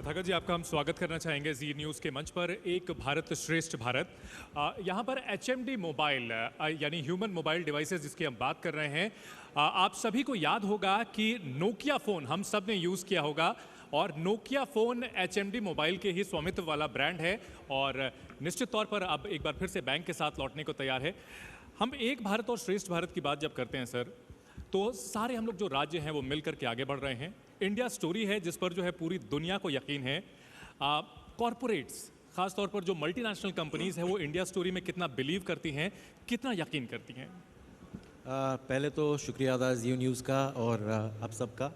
तथागत जी, आपका हम स्वागत करना चाहेंगे जी न्यूज़ के मंच पर। एक भारत श्रेष्ठ भारत, यहाँ पर HMD मोबाइल यानी ह्यूमन मोबाइल डिवाइसेस जिसकी हम बात कर रहे हैं। आप सभी को याद होगा कि नोकिया फ़ोन हम सब ने यूज़ किया होगा और नोकिया फ़ोन HMD मोबाइल के ही स्वामित्व वाला ब्रांड है और निश्चित तौर पर अब एक बार फिर से बैंक के साथ लौटने को तैयार है। हम एक भारत और श्रेष्ठ भारत की बात जब करते हैं सर, तो सारे हम लोग जो राज्य हैं वो मिलकर के आगे बढ़ रहे हैं। इंडिया स्टोरी है जिस पर जो है पूरी दुनिया को यकीन है। कॉरपोरेट्स, खासतौर पर जो मल्टीनेशनल कंपनीज हैं, वो इंडिया स्टोरी में कितना बिलीव करती हैं, कितना यकीन करती हैं? पहले तो शुक्रिया अदा जी न्यूज़ का और आप सबका।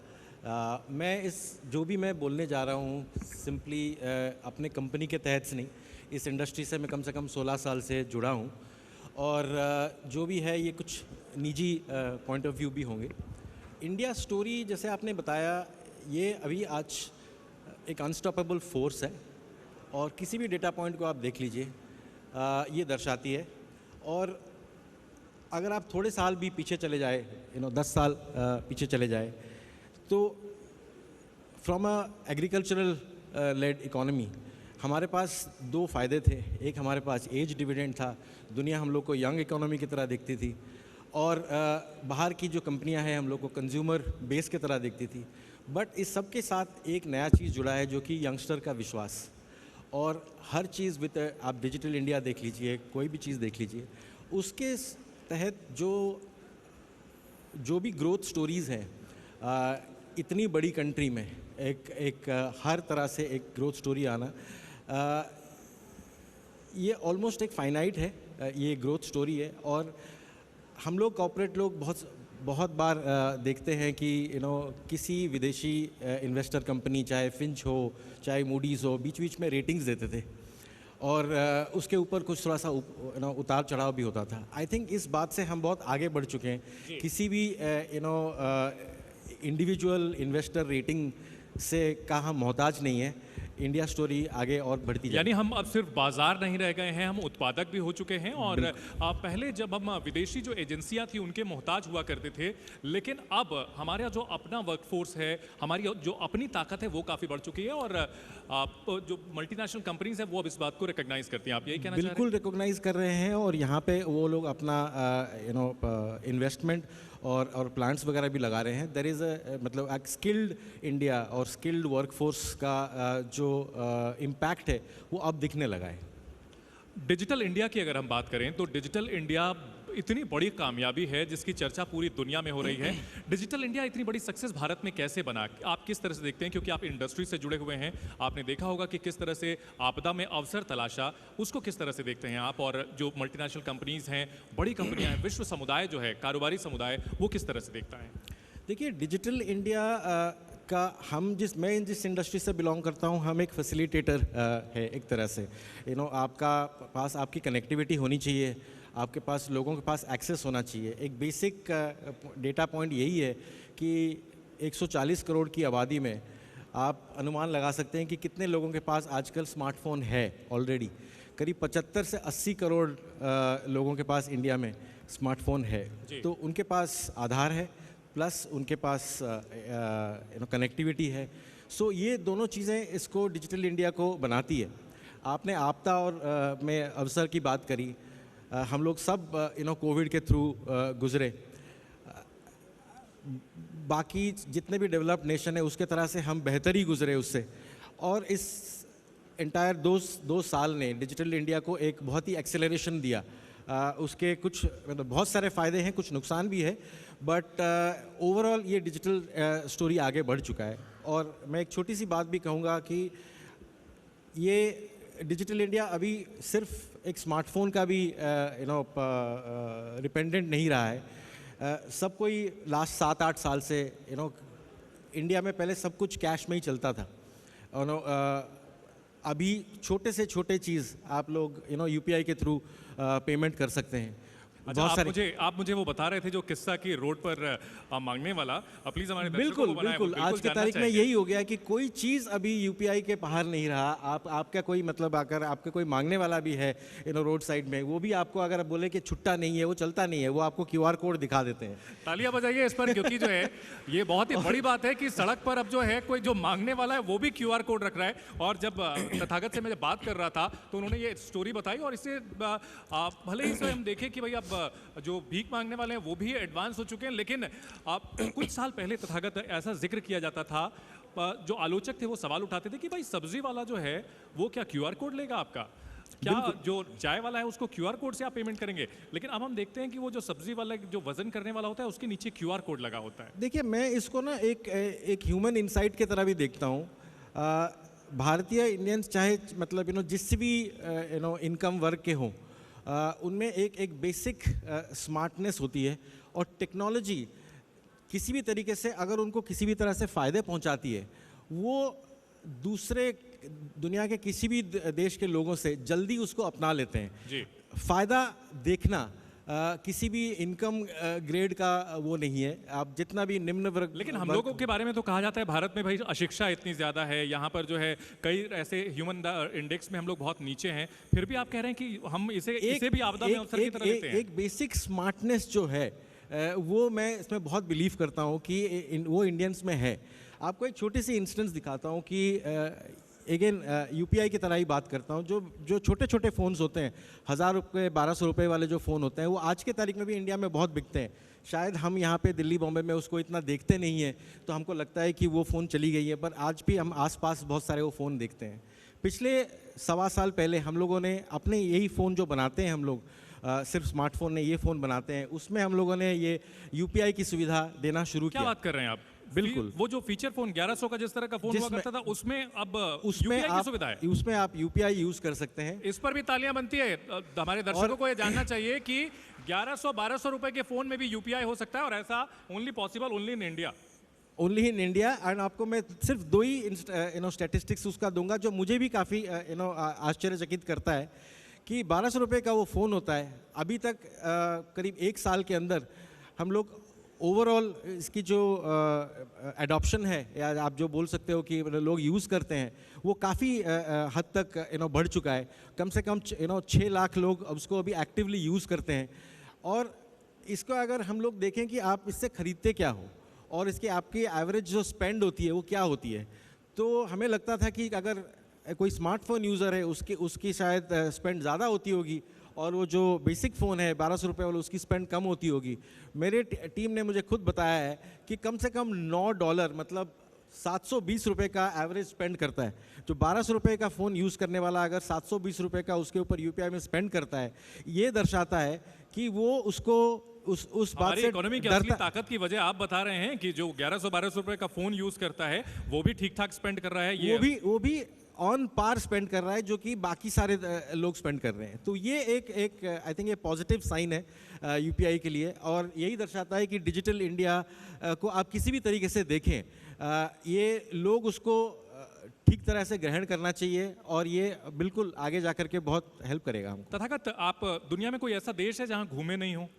मैं इस जो भी मैं बोलने जा रहा हूँ सिंपली अपने कंपनी के तहत से नहीं, इस इंडस्ट्री से मैं कम 16 साल से जुड़ा हूँ और जो भी है ये कुछ निजी पॉइंट ऑफ व्यू भी होंगे। इंडिया स्टोरी जैसे आपने बताया, ये अभी आज एक अनस्टॉपेबल फोर्स है और किसी भी डेटा पॉइंट को आप देख लीजिए, ये दर्शाती है। और अगर आप थोड़े साल भी पीछे चले जाए, 10 साल पीछे चले जाए, तो from a agricultural led economy हमारे पास दो फ़ायदे थे। एक हमारे पास एज डिविडेंड था, दुनिया हम लोग को यंग इकोनॉमी की तरह दिखती थी और बाहर की जो कंपनियां हैं हम लोग को कंज्यूमर बेस की तरह दिखती थी। बट इस सब के साथ एक नया चीज़ जुड़ा है जो कि यंगस्टर का विश्वास। और हर चीज़ विद आप डिजिटल इंडिया देख लीजिए, कोई भी चीज़ देख लीजिए, उसके तहत जो भी ग्रोथ स्टोरीज़ हैं, इतनी बड़ी कंट्री में एक हर तरह से एक ग्रोथ स्टोरी आना, ये ऑलमोस्ट एक फाइनाइट है, ये ग्रोथ स्टोरी है। और हम लोग कॉर्पोरेट लोग बहुत बार देखते हैं कि किसी विदेशी इन्वेस्टर कंपनी, चाहे फिंच हो चाहे मूडीज़ हो, बीच बीच में रेटिंग्स देते थे और उसके ऊपर कुछ थोड़ा सा उतार चढ़ाव भी होता था। आई थिंक इस बात से हम बहुत आगे बढ़ चुके हैं। किसी भी इंडिविजुअल इन्वेस्टर रेटिंग से का हम मोहताज नहीं है। इंडिया स्टोरी आगे और बढ़ती जाए। यानी हम अब सिर्फ बाजार नहीं रह गए हैं, हम उत्पादक भी हो चुके हैं। और पहले जब हम विदेशी जो एजेंसियां थी उनके मोहताज हुआ करते थे, लेकिन अब हमारा जो अपना वर्कफोर्स है, हमारी जो अपनी ताकत है वो काफ़ी बढ़ चुकी है और जो मल्टीनेशनल कंपनीज है वो अब इस बात को रिकॉग्नाइज करती हैं। आप यही कहना चाह रहे हैं? बिल्कुल रिकॉग्नाइज कर रहे हैं और यहाँ पे वो लोग अपना इन्वेस्टमेंट और प्लांट्स वगैरह भी लगा रहे हैं। देयर इज़ मतलब एक स्किल्ड इंडिया और स्किल्ड वर्कफोर्स का जो इम्पैक्ट है वो अब दिखने लगा है। डिजिटल इंडिया की अगर हम बात करें तो डिजिटल इंडिया इतनी बड़ी कामयाबी है जिसकी चर्चा पूरी दुनिया में हो रही है। डिजिटल इंडिया इतनी बड़ी सक्सेस भारत में कैसे बना, आप किस तरह से देखते हैं? क्योंकि आप इंडस्ट्री से जुड़े हुए हैं, आपने देखा होगा कि किस तरह से आपदा में अवसर तलाशा, उसको किस तरह से देखते हैं आप? और जो मल्टीनेशनल कंपनीज हैं, बड़ी कंपनियां हैं, विश्व समुदाय जो है, कारोबारी समुदाय, वो किस तरह से देखता है? देखिए, डिजिटल इंडिया का मैं जिस इंडस्ट्री से बिलोंग करता हूँ, हम एक फैसिलिटेटर है एक तरह से। आपका पास आपकी कनेक्टिविटी होनी चाहिए, आपके पास लोगों के पास एक्सेस होना चाहिए। एक बेसिक डेटा पॉइंट यही है कि 140 करोड़ की आबादी में आप अनुमान लगा सकते हैं कि कितने लोगों के पास आजकल स्मार्टफोन है ऑलरेडी। करीब 75 से 80 करोड़ लोगों के पास इंडिया में स्मार्टफोन है। तो उनके पास आधार है प्लस उनके पास कनेक्टिविटी है। सो ये दोनों चीज़ें इसको डिजिटल इंडिया को बनाती है। आपने आपदा और में अवसर की बात करी, हम लोग सब कोविड के थ्रू गुजरे। बाकी जितने भी डेवलप्ड नेशन है उसके तरह से हम बेहतर ही गुजरे उससे। और इस एंटायर दो साल ने डिजिटल इंडिया को एक बहुत ही एक्सेलरेशन दिया। उसके कुछ मतलब बहुत सारे फ़ायदे हैं, कुछ नुकसान भी है, बट ओवरऑल ये डिजिटल स्टोरी आगे बढ़ चुका है। और मैं एक छोटी सी बात भी कहूँगा कि ये डिजिटल इंडिया अभी सिर्फ एक स्मार्टफोन का भी डिपेंडेंट नहीं रहा है। सब कोई लास्ट 7-8 साल से इंडिया में पहले सब कुछ कैश में ही चलता था। अभी छोटे से छोटे चीज़ आप लोग यूपीआई के थ्रू पेमेंट कर सकते हैं। अच्छा, आप मुझे वो बता रहे थे जो किस्सा कि रोड पर मांगने वाला, प्लीज हमारे दर्शकों बिल्कुल को बनाएं, वो बिल्कुल आज की जानना तारीख में चाहेंगे। यही हो गया है कि कोई चीज़ अभी यूपीआई के बाहर नहीं रहा। आपका कोई मतलब अगर आपका कोई मांगने वाला भी है रोड साइड में, वो भी आपको अगर बोले कि छुट्टा नहीं है, वो चलता नहीं है, वो आपको क्यूआर कोड दिखा देते हैं। तालियां बजाइए इस पर, क्योंकि जो है ये बहुत ही बड़ी बात है कि सड़क पर अब जो है कोई जो मांगने वाला है वो भी क्यूआर कोड रख रहा है। और जब तथागत से मैं जब बात कर रहा था तो उन्होंने ये स्टोरी बताई, और इससे भले ही इसे हम देखें कि भाई अब जो भीख मांगने वाले हैं वो भी एडवांस हो चुके हैं, लेकिन कुछ साल पहले तथागत ऐसा जिक्र किया जाता था, जो आलोचक थे वो सवाल उठाते थे कि भाई सब्जी वाला जो है वो क्या क्यूआर कोड लेगा आपका, क्या जो चाय वाला है उसको क्यूआर कोड से आप पेमेंट करेंगे। लेकिन अब हम देखते हैं कि वो जो सब्जी वाला जो वजन करने वाला होता है उसके नीचे क्यूआर कोड लगा होता है। देखिए, मैं इसको ना एक ह्यूमन इंसाइट की तरह भी देखता हूँ। भारतीय इंडियंस चाहे मतलब जिस भी इनकम वर्ग के हों, उनमें एक बेसिक स्मार्टनेस होती है, और टेक्नोलॉजी किसी भी तरीके से अगर उनको किसी भी तरह से फ़ायदे पहुंचाती है, वो दूसरे दुनिया के किसी भी देश के लोगों से जल्दी उसको अपना लेते हैं जी। फ़ायदा देखना किसी भी इनकम ग्रेड का वो नहीं है, आप जितना भी निम्न वर्ग। लेकिन हम लोगों के बारे में तो कहा जाता है भारत में भाई अशिक्षा इतनी ज़्यादा है, यहाँ पर जो है कई ऐसे ह्यूमन इंडेक्स में हम लोग बहुत नीचे हैं, फिर भी आप कह रहे हैं कि हम इसे भी आपदा में अवसर की तरह लेते हैं। एक बेसिक स्मार्टनेस जो है वो मैं इसमें बहुत बिलीव करता हूँ कि वो इंडियंस में है। आपको एक छोटी सी इंस्टेंस दिखाता हूँ कि अगेन यूपीआई की तरह ही बात करता हूँ। जो छोटे छोटे फ़ोन्स होते हैं, 1000 रुपये 1200 रुपये वाले जो फ़ोन होते हैं, वो आज के तारीख में भी इंडिया में बहुत बिकते हैं। शायद हम यहाँ पे दिल्ली बॉम्बे में उसको इतना देखते नहीं हैं, तो हमको लगता है कि वो फ़ोन चली गई है, पर आज भी हम आसपास बहुत सारे वो फ़ोन देखते हैं। पिछले 1.25 साल पहले हम लोगों ने अपने यही फ़ोन जो बनाते हैं हम लोग, सिर्फ स्मार्टफोन नहीं, ये फ़ोन बनाते हैं, उसमें हम लोगों ने ये यूपीआई की सुविधा देना शुरू किया। क्या बात कर रहे हैं आप? बिल्कुल। वो जो फीचर फोन 1100 का जिस तरह का फोन हुआ करता था, उसमें अब उसमें UPI की सुविधा है। उसमें आप यूपीआई यूज कर सकते हैं। इस पर भी तालियां बनती है। हमारे दर्शकों को ये जानना चाहिए कि 1100-1200 रुपए के फोन में भी यूपीआई हो सकता है, और ऐसा only possible only in India. Only in India. And आपको मैं सिर्फ 2 ही स्टैटिस्टिक्स उसका दूंगा जो मुझे भी काफ़ी आश्चर्यचकित करता है कि 1200 रुपये का वो फ़ोन होता है। अभी तक करीब 1 साल के अंदर हम लोग ओवरऑल इसकी जो एडॉप्शन है, या आप जो बोल सकते हो कि लोग यूज़ करते हैं, वो काफ़ी हद तक बढ़ चुका है। कम से कम 6 लाख लोग उसको अभी एक्टिवली यूज़ करते हैं। और इसको अगर हम लोग देखें कि आप इससे ख़रीदते क्या हो और इसकी आपकी एवरेज जो स्पेंड होती है वो क्या होती है, तो हमें लगता था कि अगर कोई स्मार्टफोन यूज़र है उसकी शायद स्पेंड ज़्यादा होती होगी, और वो जो बेसिक फ़ोन है 1200 रुपये वाला, उसकी स्पेंड कम होती होगी। मेरे टीम ने मुझे खुद बताया है कि कम से कम $9 मतलब 720 रुपये का एवरेज स्पेंड करता है। जो 1200 रुपये का फ़ोन यूज़ करने वाला अगर 720 रुपये का उसके ऊपर यूपीआई में स्पेंड करता है, ये दर्शाता है कि वो उसको उस बात से इकोनॉमी की असली ताकत की वजह आप बता रहे हैं कि जो 1100-1200 रुपए का फोन यूज करता है वो भी ठीक ठाक स्पेंड कर रहा है। ये वो भी ऑन पार स्पेंड कर रहा है जो कि बाकी सारे लोग स्पेंड कर रहे हैं। तो ये एक आई थिंक ये पॉजिटिव साइन है यूपीआई के लिए, और यही दर्शाता है कि डिजिटल इंडिया को आप किसी भी तरीके से देखें, ये लोग उसको ठीक तरह से ग्रहण करना चाहिए, और ये बिल्कुल आगे जा कर के बहुत हेल्प करेगा हमको। तथागत, आप दुनिया में कोई ऐसा देश है जहां घूमे नहीं हो?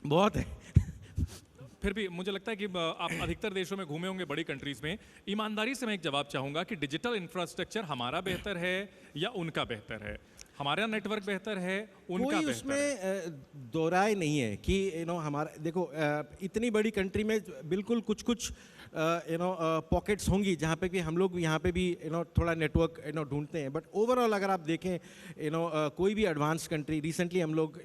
बहुत है। फिर भी मुझे लगता है कि आप अधिकतर देशों में घूमे होंगे, बड़ी कंट्रीज में। ईमानदारी से मैं एक जवाब चाहूंगा कि डिजिटल इंफ्रास्ट्रक्चर हमारा बेहतर है या उनका बेहतर है? हमारा नेटवर्क बेहतर है, उनका कोई बेहतर उसमें है? दो राय नहीं है कि हमारा देखो, इतनी बड़ी कंट्री में बिल्कुल कुछ पॉकेट्स होंगी जहाँ पे कि हम लोग यहाँ पे भी थोड़ा नेटवर्क ढूंढते हैं, बट ओवरऑल अगर आप देखें कोई भी एडवांस कंट्री, रिसेंटली हम लोग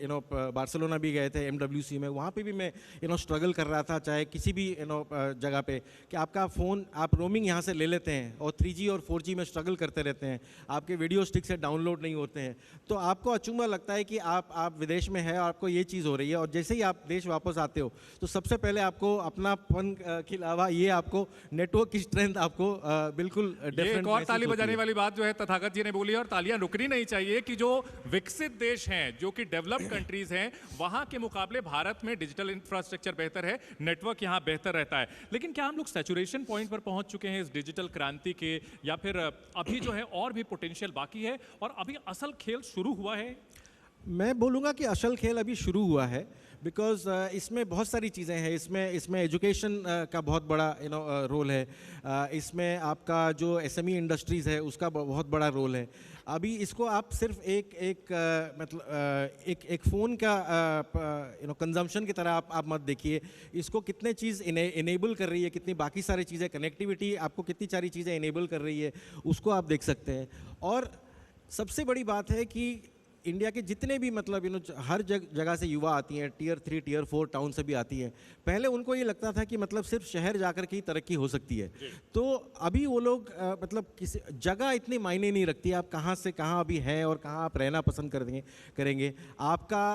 बार्सिलोना भी गए थे MWC में, वहाँ पे भी मैं स्ट्रगल कर रहा था, चाहे किसी भी जगह पे, कि आपका फ़ोन आप रोमिंग यहाँ से ले लेते हैं और 3G और 4G में स्ट्रगल करते रहते हैं, आपके वीडियो स्टिक से डाउनलोड नहीं होते हैं, तो आपको अचंभा लगता है कि आप विदेश में हैं और आपको ये चीज़ हो रही है, और जैसे ही आप देश वापस आते हो तो सबसे पहले आपको अपनापन के अलावा ये आपको नेटवर्क की स्ट्रेंथ आपको बिल्कुल ये एक और ताली बजाने वाली बात जो है तथागत जी ने बोली, और तालियां रुकनी नहीं चाहिए कि जो विकसित देश हैं, जो कि डेवलप्ड कंट्रीज हैं, वहां के मुकाबले भारत में डिजिटल इंफ्रास्ट्रक्चर बेहतर है, नेटवर्क यहां बेहतर रहता है। लेकिन क्या हम लोग सैचुरेशन पॉइंट पर पहुंच चुके हैं इस डिजिटल क्रांति के, या फिर अभी जो है और भी पोटेंशियल बाकी है और अभी असल खेल शुरू हुआ है? मैं बोलूँगा कि असल खेल अभी शुरू हुआ है, बिकॉज़ इसमें बहुत सारी चीज़ें हैं। इसमें एजुकेशन का बहुत बड़ा रोल है। इसमें आपका जो एसएमई इंडस्ट्रीज़ है उसका बहुत बड़ा रोल है। अभी इसको आप सिर्फ एक फ़ोन का कंजम्पशन की तरह आप मत देखिए। इसको कितने चीज़ इनेबल कर रही है, कितनी बाकी सारी चीज़ें, कनेक्टिविटी आपको कितनी सारी चीज़ें इनेबल कर रही है, उसको आप देख सकते हैं। और सबसे बड़ी बात है कि इंडिया के जितने भी हर जगह से युवा आती हैं, टियर 3 टियर 4 टाउन से भी आती हैं। पहले उनको ये लगता था कि सिर्फ शहर जाकर के ही तरक्की हो सकती है। तो अभी वो लोग किसी जगह इतनी मायने नहीं रखती, आप कहाँ से कहाँ अभी हैं और कहाँ आप रहना पसंद करेंगे। आपका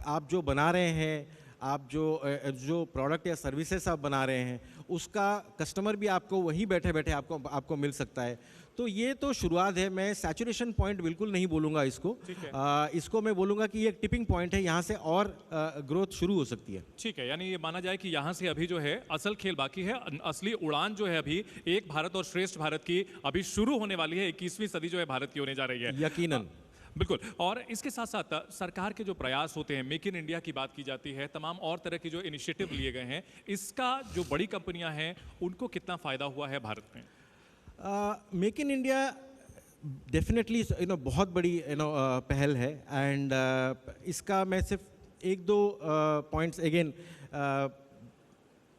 आप जो बना रहे हैं, आप जो प्रोडक्ट या सर्विसेज आप बना रहे हैं, उसका कस्टमर भी आपको वहीं बैठे बैठे आपको मिल सकता है। तो ये तो शुरुआत है। मैं सैचुरेशन पॉइंट बिल्कुल नहीं बोलूँगा इसको। इसको मैं बोलूँगा कि ये एक टिपिंग पॉइंट है, यहाँ से और ग्रोथ शुरू हो सकती है। ठीक है, यानी ये माना जाए कि यहाँ से अभी जो है असल खेल बाकी है। असली उड़ान जो है अभी एक भारत और श्रेष्ठ भारत की अभी शुरू होने वाली है। 21वीं सदी जो है भारत की होने जा रही है। यकीनन। बिल्कुल। और इसके साथ साथ सरकार के जो प्रयास होते हैं, मेक इन इंडिया की बात की जाती है, तमाम और तरह के जो इनिशिएटिव लिए गए हैं, इसका जो बड़ी कंपनियां हैं उनको कितना फायदा हुआ है भारत में? मेक इन इंडिया डेफिनेटली बहुत बड़ी पहल है। एंड इसका मैं सिर्फ एक दो पॉइंट्स अगेन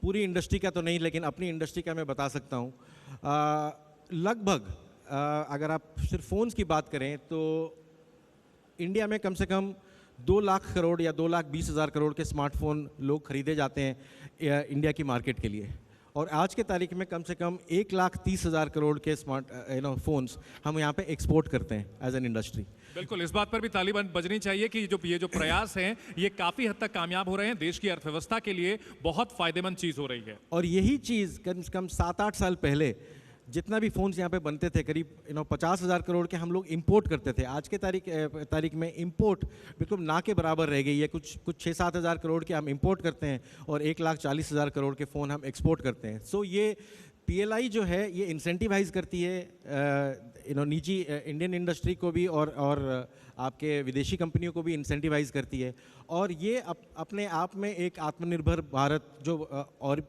पूरी इंडस्ट्री का तो नहीं, लेकिन अपनी इंडस्ट्री का मैं बता सकता हूँ। लगभग अगर आप सिर्फ फ़ोन्स की बात करें तो इंडिया में कम से कम 2 लाख करोड़ या 2,20,000 करोड़ के स्मार्टफोन लोग खरीदे जाते हैं इंडिया की मार्केट के लिए। और आज के तारीख में कम से कम 1,30,000 करोड़ के फ़ोन्स हम यहाँ पे एक्सपोर्ट करते हैं एज एन इंडस्ट्री। बिल्कुल, इस बात पर भी ताली बजनी चाहिए कि ये जो प्रयास हैं ये काफ़ी हद तक कामयाब हो रहे हैं, देश की अर्थव्यवस्था के लिए बहुत फायदेमंद चीज़ हो रही है। और यही चीज़ कम से कम 7-8 साल पहले जितना भी फ़ोन्स यहाँ पे बनते थे, करीब 50,000 करोड़ के हम लोग इंपोर्ट करते थे। आज के तारीख में इंपोर्ट बिल्कुल ना के बराबर रह गई है। कुछ 6-7 हज़ार करोड़ के हम इंपोर्ट करते हैं और 1,40,000 करोड़ के फ़ोन हम एक्सपोर्ट करते हैं। सो ये PLI जो है ये इंसेंटिवाइज करती है निजी इंडियन इंडस्ट्री को भी और आपके विदेशी कंपनियों को भी इंसेंटिवाइज करती है। और ये अपने आप में एक आत्मनिर्भर भारत जो और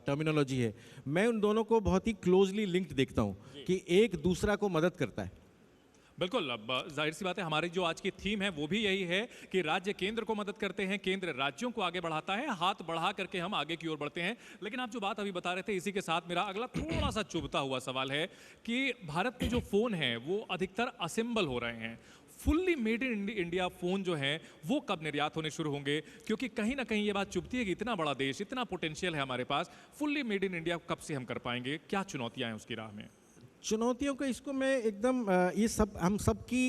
टर्मिनोलॉजी है, मैं उन दोनों को बहुत ही क्लोजली लिंक्ड देखता हूँ कि एक दूसरा को मदद करता है। बिल्कुल, अब जाहिर सी बात है हमारी जो आज की थीम है वो भी यही है कि राज्य केंद्र को मदद करते हैं, केंद्र राज्यों को आगे बढ़ाता है, हाथ बढ़ा करके हम आगे की ओर बढ़ते हैं। लेकिन आप जो बात अभी बता रहे थे, इसी के साथ मेरा अगला थोड़ा सा चुभता हुआ सवाल है कि भारत के जो फ़ोन हैं वो अधिकतर असेंबल हो रहे हैं। Fully made in India phone जो हैं वो कब निर्यात होने शुरू होंगे? क्योंकि कहीं ना कहीं ये बात चुभती है कि इतना बड़ा देश, इतना पोटेंशियल है हमारे पास, फुल्ली मेड इन इंडिया कब से हम कर पाएंगे? क्या चुनौतियाँ हैं उसकी राह में? चुनौतियों को इसको मैं एकदम ये सब हम सब की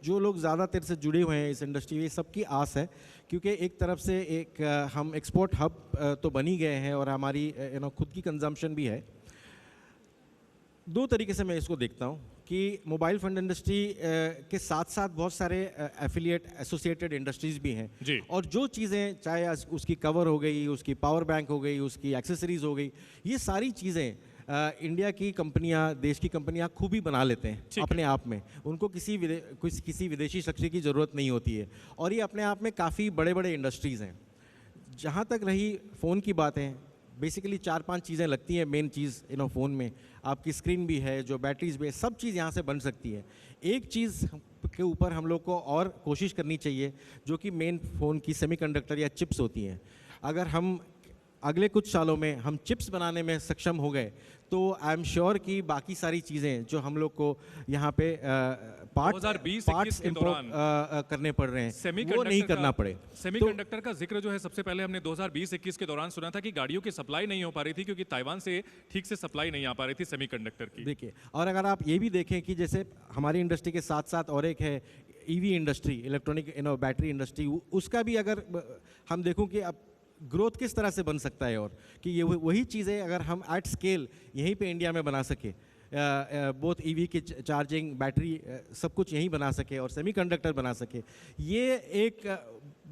जो लोग ज़्यादा देर से जुड़े हुए हैं इस इंडस्ट्री में, सबकी आस है। क्योंकि एक तरफ से हम एक्सपोर्ट हब तो बन ही गए हैं और हमारी खुद की कंजम्पशन भी है। दो तरीके से मैं इसको देखता हूँ कि मोबाइल फ़ोन इंडस्ट्री के साथ साथ बहुत सारे एफिलिएट एसोसिएटेड इंडस्ट्रीज़ भी हैं जी। और जो चीज़ें चाहे उसकी कवर हो गई, उसकी पावर बैंक हो गई, उसकी एक्सेसरीज़ हो गई, ये सारी चीज़ें इंडिया की कंपनियां, देश की कंपनियां खूब ही बना लेते हैं अपने आप में। उनको किसी विदेशी शक्ति की ज़रूरत नहीं होती है और ये अपने आप में काफ़ी बड़े बड़े इंडस्ट्रीज़ हैं। जहाँ तक रही फ़ोन की बातें, बेसिकली 4-5 चीज़ें लगती हैं मेन चीज़ फ़ोन में। आपकी स्क्रीन भी है, जो बैटरीज भी है, सब चीज़ यहाँ से बन सकती है। एक चीज़ के ऊपर हम लोग को और कोशिश करनी चाहिए जो कि मेन फ़ोन की सेमीकंडक्टर या चिप्स होती हैं। अगर हम अगले कुछ सालों में हम चिप्स बनाने में सक्षम हो गए तो आई एम श्योर कि बाकी सारी चीज़ें जो हम लोग को यहाँ पे पार्ट्स इंपोर्ट करने पड़ रहे हैं वो नहीं करना पड़े। सेमीकंडक्टर का जिक्र जो है सबसे पहले हमने 2020-21 के दौरान सुना था कि गाड़ियों की सप्लाई नहीं हो पा रही थी क्योंकि ताइवान से ठीक से सप्लाई नहीं आ पा रही थी सेमीकंडक्टर की। देखिए, और अगर आप ये भी देखें कि जैसे हमारी इंडस्ट्री के साथ साथ और एक है EV industry, electronic battery industry, उसका भी अगर हम देखूँ कि अब ग्रोथ किस तरह से बन सकता है और कि ये वही चीज़ें अगर हम एट स्केल यहीं पे इंडिया में बना सके, बोथ EV की चार्जिंग, बैटरी, सब कुछ यहीं बना सके और सेमीकंडक्टर बना सके, ये एक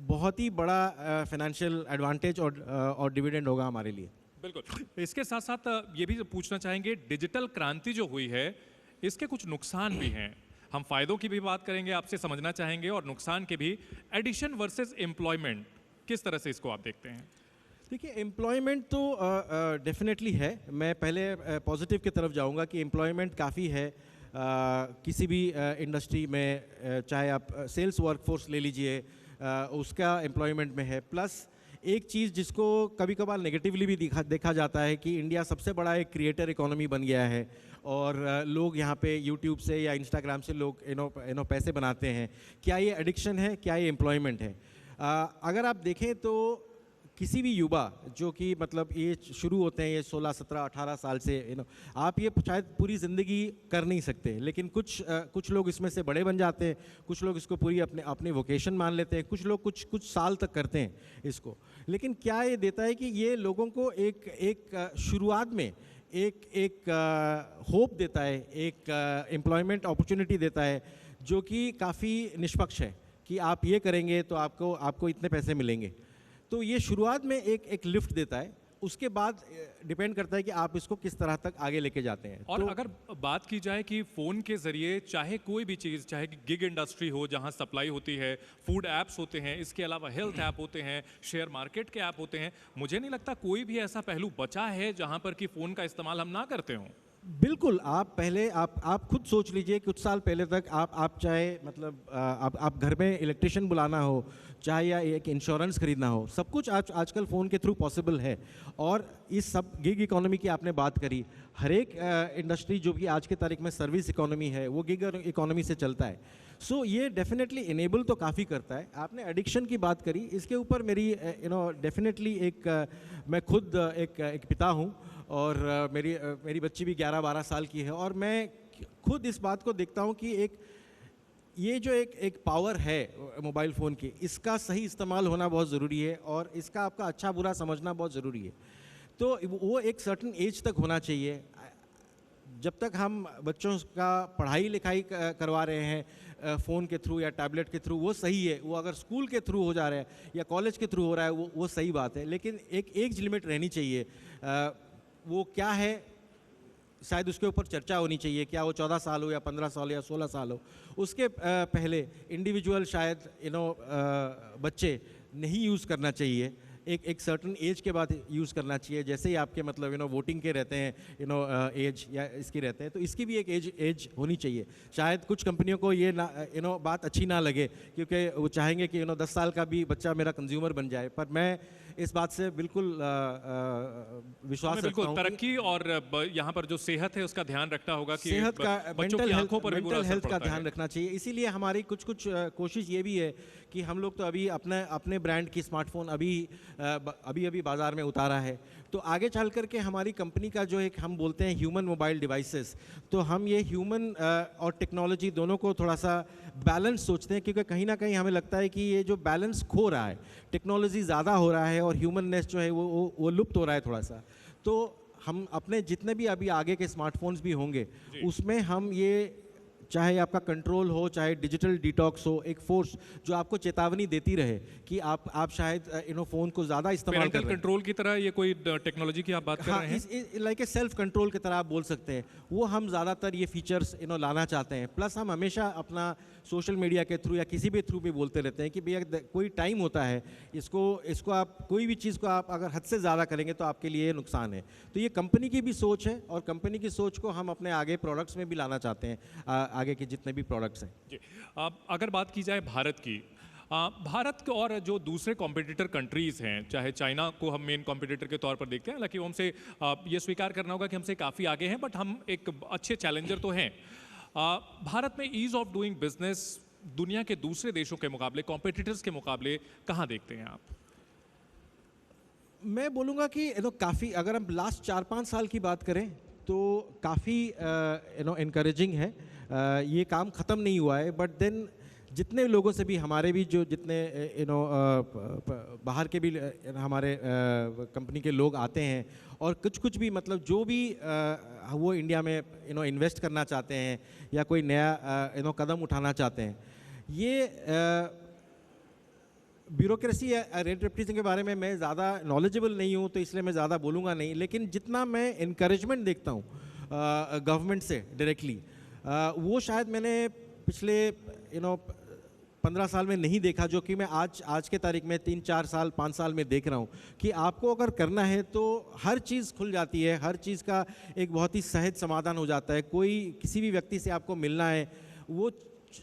बहुत ही बड़ा फाइनेंशियल एडवांटेज और डिविडेंड होगा हमारे लिए। बिल्कुल। इसके साथ साथ ये भी पूछना चाहेंगे, डिजिटल क्रांति जो हुई है इसके कुछ नुकसान भी हैं। हम फायदों की भी बात करेंगे, आपसे समझना चाहेंगे और नुकसान के भी। एडिशन वर्सेस एम्प्लॉयमेंट, किस तरह से इसको आप देखते हैं? देखिए, एम्प्लॉयमेंट तो डेफिनेटली है। मैं पहले पॉजिटिव की तरफ जाऊंगा कि एम्प्लॉयमेंट काफ़ी है किसी भी इंडस्ट्री में। चाहे आप सेल्स वर्कफोर्स ले लीजिए, उसका एम्प्लॉयमेंट में है। प्लस एक चीज़ जिसको कभी कभार नेगेटिवली भी देखा जाता है कि इंडिया सबसे बड़ा एक क्रिएटर इकोनॉमी बन गया है और लोग यहाँ पे यूट्यूब से या इंस्टाग्राम से लोग पैसे बनाते हैं। क्या ये एडिक्शन है, क्या ये एम्प्लॉयमेंट है? अगर आप देखें तो किसी भी युवा जो कि मतलब ये शुरू होते हैं ये 16, 17, 18 साल से, आप ये शायद पूरी ज़िंदगी कर नहीं सकते, लेकिन कुछ लोग इसमें से बड़े बन जाते हैं, कुछ लोग इसको पूरी अपने वोकेशन मान लेते हैं, कुछ लोग कुछ साल तक करते हैं इसको। लेकिन क्या ये देता है कि ये लोगों को एक शुरुआत में एक होप देता है, एक एम्प्लॉयमेंट अपॉर्चुनिटी देता है जो कि काफ़ी निष्पक्ष है कि आप ये करेंगे तो आपको इतने पैसे मिलेंगे। तो ये शुरुआत में एक लिफ्ट देता है, उसके बाद डिपेंड करता है कि आप इसको किस तरह तक आगे लेके जाते हैं। और तो अगर बात की जाए कि फ़ोन के ज़रिए चाहे कोई भी चीज़, चाहे कि गिग इंडस्ट्री हो जहां सप्लाई होती है, फूड ऐप्स होते हैं, इसके अलावा हेल्थ ऐप होते हैं, शेयर मार्केट के ऐप होते हैं, मुझे नहीं लगता कोई भी ऐसा पहलू बचा है जहां पर कि फ़ोन का इस्तेमाल हम ना करते हों। बिल्कुल, आप खुद सोच लीजिए, कुछ साल पहले तक आप चाहे मतलब आप घर में इलेक्ट्रिशियन बुलाना हो, चाहे या एक इंश्योरेंस खरीदना हो, सब कुछ आजकल फ़ोन के थ्रू पॉसिबल है। और इस सब गिग इकोनॉमी की आपने बात करी, हर एक इंडस्ट्री जो कि आज के तारीख में सर्विस इकोनॉमी है वो गिग इकोनॉमी से चलता है। सो ये डेफिनेटली इनेबल तो काफ़ी करता है। आपने एडिक्शन की बात करी, इसके ऊपर मेरी डेफिनेटली मैं खुद एक पिता हूँ और मेरी बच्ची भी 11-12 साल की है और मैं खुद इस बात को देखता हूँ कि ये जो एक पावर है मोबाइल फ़ोन की, इसका सही इस्तेमाल होना बहुत ज़रूरी है और इसका आपका अच्छा बुरा समझना बहुत ज़रूरी है। तो वो एक सर्टेन एज तक होना चाहिए। जब तक हम बच्चों का पढ़ाई लिखाई करवा रहे हैं फ़ोन के थ्रू या टैबलेट के थ्रू, वो सही है। वो अगर स्कूल के थ्रू हो जा रहा है या कॉलेज के थ्रू हो रहा है, वो सही बात है। लेकिन एक एज लिमिट रहनी चाहिए। वो क्या है, शायद उसके ऊपर चर्चा होनी चाहिए। क्या वो 14 साल हो या 15 साल हो या 16 साल हो, उसके पहले इंडिविजुअल शायद बच्चे नहीं यूज़ करना चाहिए। एक सर्टन एज के बाद यूज़ करना चाहिए। जैसे ही आपके मतलब वोटिंग के रहते हैं एज या इसकी रहते हैं, तो इसकी भी एक एज होनी चाहिए। शायद कुछ कंपनियों को ये ना बात अच्छी ना लगे, क्योंकि वो चाहेंगे कि 10 साल का भी बच्चा मेरा कंज्यूमर बन जाए। पर मैं इस बात से बिल्कुल विश्वास रखता बिल्कुल हूँ। तरक्की और यहाँ पर जो सेहत है उसका ध्यान रखना होगा कि सेहत का, बच्चों की आंखों पर भी बुरा मेंटल असर हेल्थ का पड़ता है। ध्यान रखना चाहिए। इसीलिए हमारी कुछ कोशिश ये भी है कि हम लोग तो अभी अपने ब्रांड की स्मार्टफोन अभी बाज़ार में उतारा है। तो आगे चल करके हमारी कंपनी का जो एक हम बोलते हैं ह्यूमन मोबाइल डिवाइसेस, तो हम ये ह्यूमन और टेक्नोलॉजी दोनों को थोड़ा सा बैलेंस सोचते हैं, क्योंकि कहीं ना कहीं हमें लगता है कि ये जो बैलेंस खो रहा है, टेक्नोलॉजी ज़्यादा हो रहा है और ह्यूमननेस जो है वो लुप्त हो रहा है थोड़ा सा। तो हम अपने जितने भी अभी आगे के स्मार्टफोन्स भी होंगे, उसमें हम ये, चाहे आपका कंट्रोल हो, चाहे डिजिटल डिटॉक्स हो, एक फोर्स जो आपको चेतावनी देती रहे कि आप शायद फ़ोन को ज़्यादा इस्तेमाल कर पेरेंटल रहे हैं। कंट्रोल की तरह ये कोई टेक्नोलॉजी की आप बात कर हाँ, रहे हैं? लाइक ए सेल्फ कंट्रोल की तरह आप बोल सकते हैं। वो हम ज़्यादातर ये फीचर्स लाना चाहते हैं। प्लस हम हमेशा अपना सोशल मीडिया के थ्रू या किसी भी थ्रू भी बोलते रहते हैं कि भैया कोई टाइम होता है, इसको आप कोई भी चीज़ को आप अगर हद से ज़्यादा करेंगे तो आपके लिए नुकसान है। तो ये कंपनी की भी सोच है और कंपनी की सोच को हम अपने आगे प्रोडक्ट्स में भी लाना चाहते हैं, आगे के जितने भी प्रोडक्ट्स हैं। जी। अगर बात की जाए भारत की, भारत के और जो दूसरे कॉम्पिटिटर कंट्रीज़ हैं, चाहे चाइना को हम मेन कॉम्पिटिटर के तौर पर देखते हैं, हालांकि वो हमसे ये स्वीकार करना होगा कि हमसे काफ़ी आगे हैं, बट हम एक अच्छे चैलेंजर तो हैं। भारत में ईज़ ऑफ डूइंग बिजनेस दुनिया के दूसरे देशों के मुकाबले, कॉम्पिटिटर्स के मुकाबले कहाँ देखते हैं आप? मैं बोलूँगा कि काफ़ी, अगर हम लास्ट 4-5 साल की बात करें तो काफ़ी इनकरेजिंग है। ये काम ख़त्म नहीं हुआ है, बट देन जितने लोगों से भी, हमारे भी जो जितने बाहर के भी हमारे कंपनी के लोग आते हैं और कुछ भी मतलब जो भी वो इंडिया में इन्वेस्ट करना चाहते हैं या कोई नया कदम उठाना चाहते हैं, ये ब्यूरोक्रेसी या रेट रेप्यूटेशन के बारे में मैं ज़्यादा नॉलेजेबल नहीं हूँ, तो इसलिए मैं ज़्यादा बोलूँगा नहीं। लेकिन जितना मैं इनकरेजमेंट देखता हूँ गवर्नमेंट से डायरेक्टली, वो शायद मैंने पिछले 15 साल में नहीं देखा, जो कि मैं आज के तारीख में 3-4 साल 5 साल में देख रहा हूँ कि आपको अगर करना है तो हर चीज़ खुल जाती है, हर चीज़ का एक बहुत ही सहज समाधान हो जाता है। कोई किसी भी व्यक्ति से आपको मिलना है, वो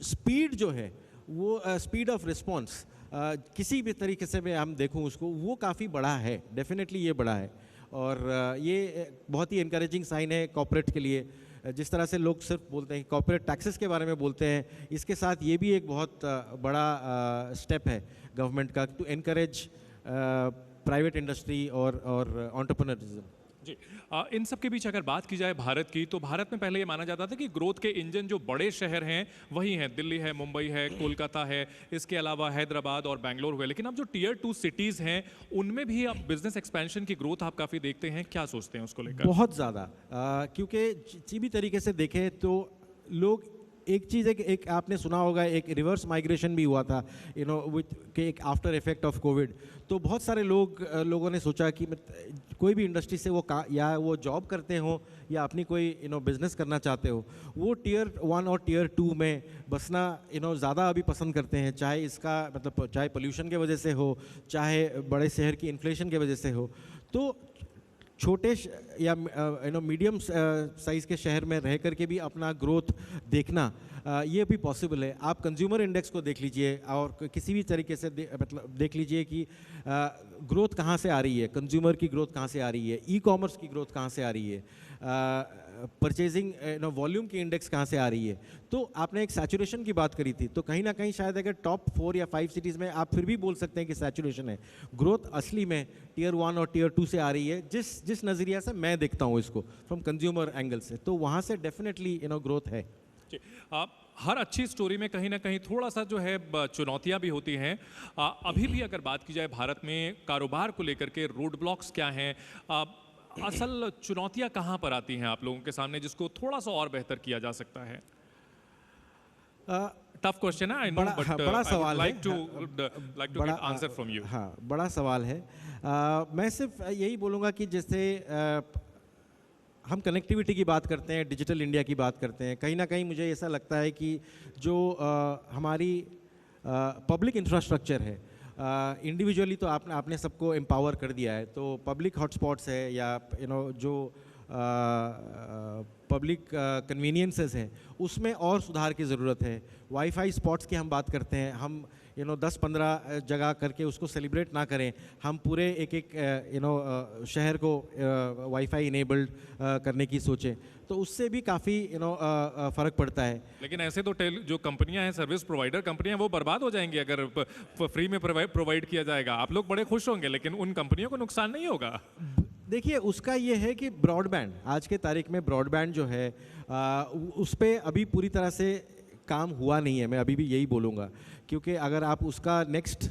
स्पीड जो है, वो स्पीड ऑफ रिस्पॉन्स किसी भी तरीके से मैं हम देखूं उसको, वो काफ़ी बड़ा है, डेफिनेटली ये बड़ा है। और ये बहुत ही इनकरेजिंग साइन है कॉर्पोरेट के लिए। जिस तरह से लोग सिर्फ बोलते हैं कॉर्पोरेट टैक्सेस के बारे में बोलते हैं, इसके साथ ये भी एक बहुत बड़ा स्टेप है गवर्नमेंट का टू एनकरेज प्राइवेट इंडस्ट्री और एंटरप्रेन्योरिज्म। जी, इन सब के बीच अगर बात की जाए भारत की, तो भारत में पहले ये माना जाता था कि ग्रोथ के इंजन जो बड़े शहर हैं वही हैं, दिल्ली है, मुंबई है, कोलकाता है, इसके अलावा हैदराबाद और बैंगलोर हुए। लेकिन अब जो टियर 2 सिटीज़ हैं उनमें भी अब बिजनेस एक्सपेंशन की ग्रोथ आप काफ़ी देखते हैं, क्या सोचते हैं उसको लेकर? बहुत ज़्यादा, क्योंकि किसी भी तरीके से देखें तो लोग, एक चीज़ है कि एक आपने सुना होगा एक रिवर्स माइग्रेशन भी हुआ था विथ के एक आफ्टर इफेक्ट ऑफ कोविड। तो बहुत सारे लोगों ने सोचा कि कोई भी इंडस्ट्री से या वो जॉब करते हो या अपनी कोई बिजनेस करना चाहते हो, वो टियर 1 और टियर 2 में बसना ज़्यादा अभी पसंद करते हैं। चाहे इसका मतलब चाहे पोल्यूशन की वजह से हो, चाहे बड़े शहर की इन्फ्लेशन की वजह से हो। तो छोटे या मीडियम साइज़ के शहर में रह करके भी अपना ग्रोथ देखना ये भी पॉसिबल है। आप कंज्यूमर इंडेक्स को देख लीजिए और किसी भी तरीके से मतलब देख लीजिए कि ग्रोथ कहाँ से आ रही है, कंज्यूमर की ग्रोथ कहाँ से आ रही है, ई कॉमर्स की ग्रोथ कहाँ से आ रही है, परचेजिंग वॉल्यूम की इंडेक्स कहाँ से आ रही है। तो आपने एक सैचुरेशन की बात करी थी, तो कहीं ना कहीं शायद अगर टॉप 4 या 5 सिटीज़ में आप फिर भी बोल सकते हैं कि सैचुरेशन है। ग्रोथ असली में टियर 1 और टियर 2 से आ रही है, जिस नज़रिया से मैं देखता हूँ इसको फ्रॉम कंज्यूमर एंगल से, तो वहाँ से डेफिनेटली ग्रोथ है। जी, हर अच्छी स्टोरी में कहीं ना कहीं थोड़ा सा जो है चुनौतियां भी होती हैं। अभी भी अगर बात की जाए भारत में कारोबार को लेकर के रोड ब्लॉक्स क्या हैं, असल चुनौतियां कहाँ पर आती हैं आप लोगों के सामने जिसको थोड़ा सा और बेहतर किया जा सकता है? टफ क्वेश्चन है, आई नो, बट बड़ा सवाल लाइक है। To get answer from you. हाँ, बड़ा सवाल है। मैं सिर्फ यही बोलूँगा कि जैसे हम कनेक्टिविटी की बात करते हैं, डिजिटल इंडिया की बात करते हैं, कहीं ना कहीं मुझे ऐसा लगता है कि जो हमारी पब्लिक इंफ्रास्ट्रक्चर है, इंडिविजुअली तो आपने सबको एम्पावर कर दिया है, तो पब्लिक हॉटस्पॉट्स है या जो पब्लिक कन्वीनियंसेस हैं, उसमें और सुधार की ज़रूरत है। वाईफाई स्पॉट्स की हम बात करते हैं, हम 10-15 जगह करके उसको सेलिब्रेट ना करें, हम पूरे एक शहर को वाईफाई इनेबल्ड करने की सोचें, तो उससे भी काफ़ी फ़र्क पड़ता है। लेकिन ऐसे तो जो कंपनियां हैं, सर्विस प्रोवाइडर कंपनियां, वो बर्बाद हो जाएंगी अगर फ्री में प्रोवाइड किया जाएगा। आप लोग बड़े खुश होंगे, लेकिन उन कंपनियों को नुकसान नहीं होगा। देखिए, उसका ये है कि ब्रॉडबैंड, आज के तारीख में ब्रॉडबैंड जो है उस पर अभी पूरी तरह से काम हुआ नहीं है, मैं अभी भी यही बोलूँगा। क्योंकि अगर आप उसका नेक्स्ट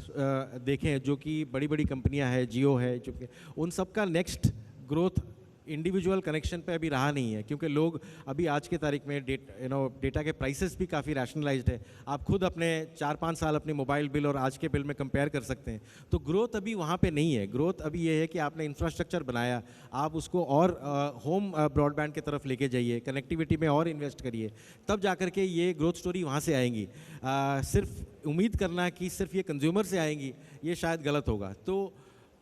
देखें, जो कि बड़ी बड़ी कंपनियां हैं, जियो है, जो कि उन सब का नेक्स्ट ग्रोथ इंडिविजुअल कनेक्शन पे अभी रहा नहीं है, क्योंकि लोग अभी आज के तारीख में डेटा के प्राइसेस भी काफ़ी रैशनलाइज्ड है। आप खुद अपने 4-5 साल अपने मोबाइल बिल और आज के बिल में कंपेयर कर सकते हैं। तो ग्रोथ अभी वहाँ पे नहीं है। ग्रोथ अभी ये है कि आपने इंफ्रास्ट्रक्चर बनाया, आप उसको और होम ब्रॉडबैंड की तरफ लेके जाइए, कनेक्टिविटी में और इन्वेस्ट करिए, तब जा कर के ये ग्रोथ स्टोरी वहाँ से आएंगी। सिर्फ उम्मीद करना कि सिर्फ ये कंज्यूमर से आएंगी, ये शायद गलत होगा। तो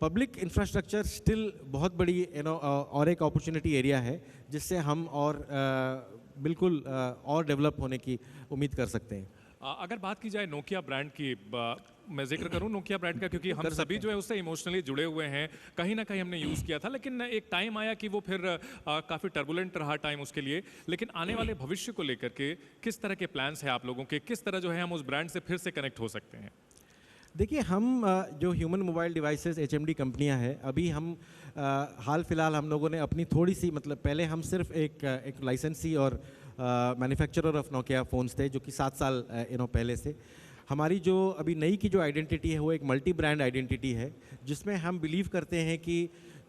पब्लिक इंफ्रास्ट्रक्चर स्टिल बहुत बड़ी और एक अपॉर्चुनिटी एरिया है, जिससे हम और बिल्कुल और डेवलप होने की उम्मीद कर सकते हैं। अगर बात की जाए नोकिया ब्रांड की, मैं जिक्र करूं नोकिया ब्रांड का, क्योंकि हम सभी जो है उससे इमोशनली जुड़े हुए हैं। कहीं ना कहीं हमने यूज़ किया था, लेकिन एक टाइम आया कि वो फिर काफ़ी टर्बुलेंट रहा टाइम उसके लिए। लेकिन आने वाले भविष्य को लेकर के किस तरह के प्लान्स हैं आप लोगों के? किस तरह जो है हम उस ब्रांड से फिर से कनेक्ट हो सकते हैं? देखिए, हम जो ह्यूमन मोबाइल डिवाइसेस HMD कंपनियां हैं, अभी हम हाल फिलहाल हम लोगों ने अपनी थोड़ी सी, मतलब पहले हम सिर्फ एक लाइसेंसी और मैन्युफैक्चरर ऑफ नोकिया फ़ोन्स थे, जो कि 7 साल पहले से। हमारी जो अभी नई की जो आइडेंटिटी है, वो एक मल्टी ब्रांड आइडेंटिटी है, जिसमें हम बिलीव करते हैं कि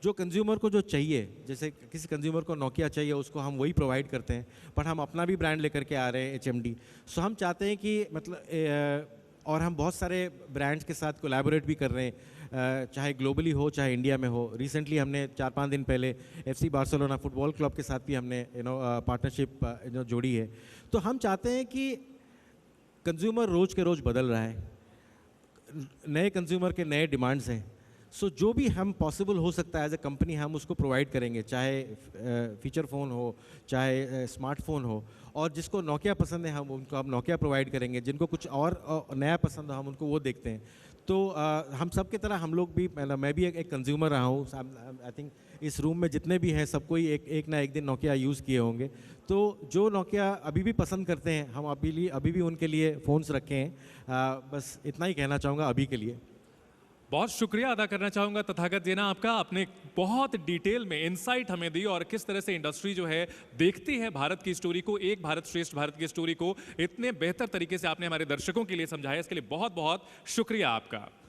जो कंज्यूमर को जो चाहिए, जैसे किसी कंज्यूमर को नोकिया चाहिए, उसको हम वही प्रोवाइड करते हैं, पर हम अपना भी ब्रांड लेकर के आ रहे हैं, HMD। सो हम चाहते हैं कि मतलब और हम बहुत सारे ब्रांड्स के साथ कोलैबोरेट भी कर रहे हैं, चाहे ग्लोबली हो चाहे इंडिया में हो। रिसेंटली हमने 4-5 दिन पहले FC बार्सिलोना फुटबॉल क्लब के साथ भी हमने पार्टनरशिप जोड़ी है। तो हम चाहते हैं कि कंज्यूमर रोज़ के रोज़ बदल रहा है, नए कंज्यूमर के नए डिमांड्स हैं। सो जो भी हम पॉसिबल हो सकता है एज ए कंपनी हम उसको प्रोवाइड करेंगे, चाहे फीचर फ़ोन हो, चाहे स्मार्टफोन हो। और जिसको नोकिया पसंद है हम उनको हम नोकिया प्रोवाइड करेंगे, जिनको कुछ और नया पसंद हो हम उनको वो देखते हैं। तो हम सब की तरह हम लोग भी, मतलब मैं भी एक कंज्यूमर रहा हूँ। आई थिंक इस रूम में जितने भी हैं सबको ही एक ना एक दिन नोकिया यूज़ किए होंगे। तो जो नोकिया अभी भी पसंद करते हैं हम अभी भी उनके लिए फ़ोन्स रखे हैं। बस इतना ही कहना चाहूँगा अभी के लिए। बहुत शुक्रिया अदा करना चाहूंगा तथागत जेना आपका, आपने बहुत डिटेल में इनसाइट हमें दी और किस तरह से इंडस्ट्री जो है देखती है भारत की स्टोरी को, एक भारत श्रेष्ठ भारत की स्टोरी को इतने बेहतर तरीके से आपने हमारे दर्शकों के लिए समझाया, इसके लिए बहुत बहुत शुक्रिया आपका।